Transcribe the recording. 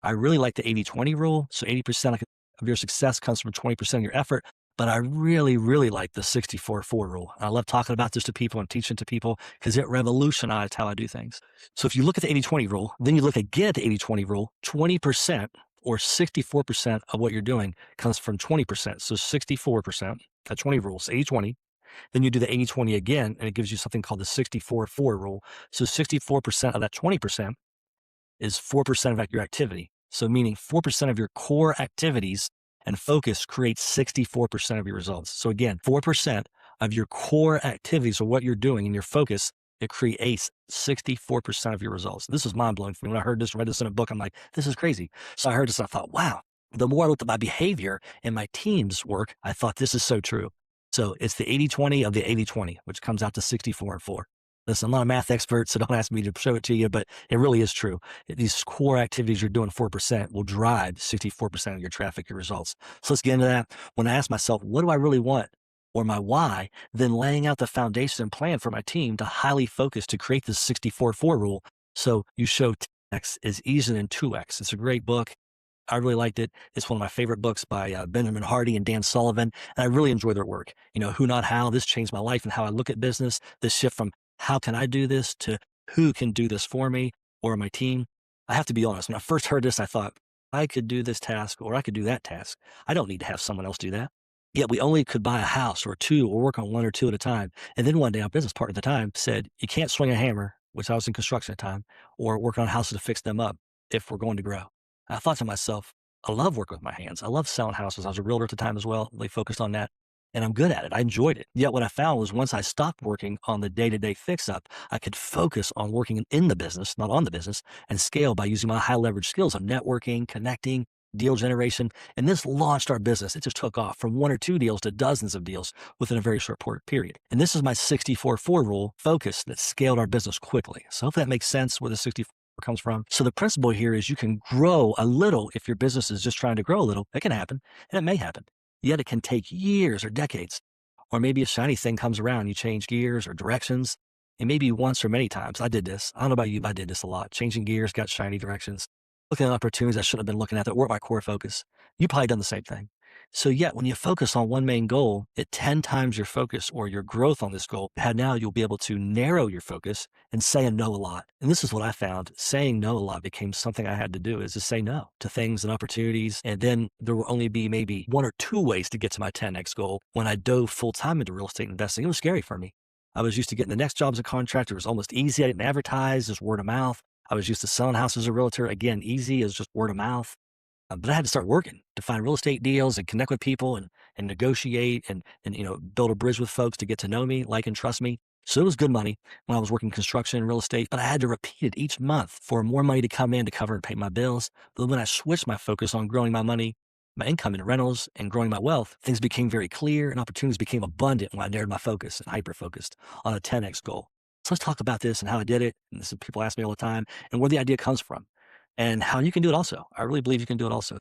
I really like the 80-20 rule. So 80% of your success comes from 20% of your effort. But I really, really like the 64-4 rule. I love talking about this to people and teaching to people because it revolutionized how I do things. So if you look at the 80-20 rule, then you look again at the 80-20 rule, 20% or 64% of what you're doing comes from 20%. So 64%, that 20 rules, 80-20. Then you do the 80-20 again, and it gives you something called the 64-4 rule. So 64% of that 20% is 4% of your activity. So meaning 4% of your core activities and focus creates 64% of your results. So again, 4% of your core activities or what you're doing and your focus, it creates 64% of your results. This is mind blowing for me. When I heard this, read this in a book, I'm like, this is crazy. So I heard this and I thought, wow. The more I looked at my behavior and my team's work, I thought this is so true. So it's the 80-20 of the 80-20, which comes out to 64-4. Listen, I'm not a math expert, so don't ask me to show it to you, but it really is true. These core activities you're doing 4% will drive 64% of your traffic, your results. So let's get into that. When I ask myself, what do I really want? Or my why, then laying out the foundation and plan for my team to highly focus to create this 64-4 rule. So you show 10x is easier than 2x. It's a great book. I really liked it. It's one of my favorite books by Benjamin Hardy and Dan Sullivan. And I really enjoy their work. Who, not how. This changed my life and how I look at business. This shift from how can I do this to who can do this for me or my team. I have to be honest. When I first heard this, I thought I could do this task or I could do that task. I don't need to have someone else do that. Yet we only could buy a house or two or work on one or two at a time. And then one day, our business partner at the time said, you can't swing a hammer, which I was in construction at the time, or work on houses to fix them up if we're going to grow. I thought to myself, I love working with my hands. I love selling houses. I was a realtor at the time as well, really focused on that. And I'm good at it. I enjoyed it. Yet what I found was once I stopped working on the day-to-day fix up, I could focus on working in the business, not on the business, and scale by using my high leverage skills of networking, connecting, deal generation. And this launched our business. It just took off from one or two deals to dozens of deals within a very short period. And this is my 64-4 rule focus that scaled our business quickly. So hopefully that makes sense where the 64 comes from. So the principle here is you can grow a little if your business is just trying to grow a little. It can happen, and it may happen. Yet it can take years or decades. Or maybe a shiny thing comes around, you change gears or directions. And maybe once or many times. I did this. I don't know about you, but I did this a lot. Changing gears, got shiny directions, looking at opportunities I should have been looking at that weren't my core focus. You probably done the same thing. So yet when you focus on one main goal, it 10 times your focus or your growth on this goal. Now you'll be able to narrow your focus and say no a lot. And this is what I found. Saying no a lot became something I had to do, is to say no to things and opportunities. And then there will only be maybe one or two ways to get to my 10x goal. When I dove full time into real estate investing, it was scary for me. I was used to getting the next job as a contractor. It was almost easy. I didn't advertise, just word of mouth. I was used to selling houses as a realtor. Again, easy as just word of mouth. But I had to start working to find real estate deals and connect with people and negotiate and build a bridge with folks to get to know me, like and trust me. So it was good money when I was working construction and real estate, but I had to repeat it each month for more money to come in to cover and pay my bills. But when I switched my focus on growing my money, my income in rentals and growing my wealth, things became very clear and opportunities became abundant when I narrowed my focus and hyper focused on a 10x goal. So let's talk about this and how I did it. And this is people ask me all the time and where the idea comes from and how you can do it also. I really believe you can do it also.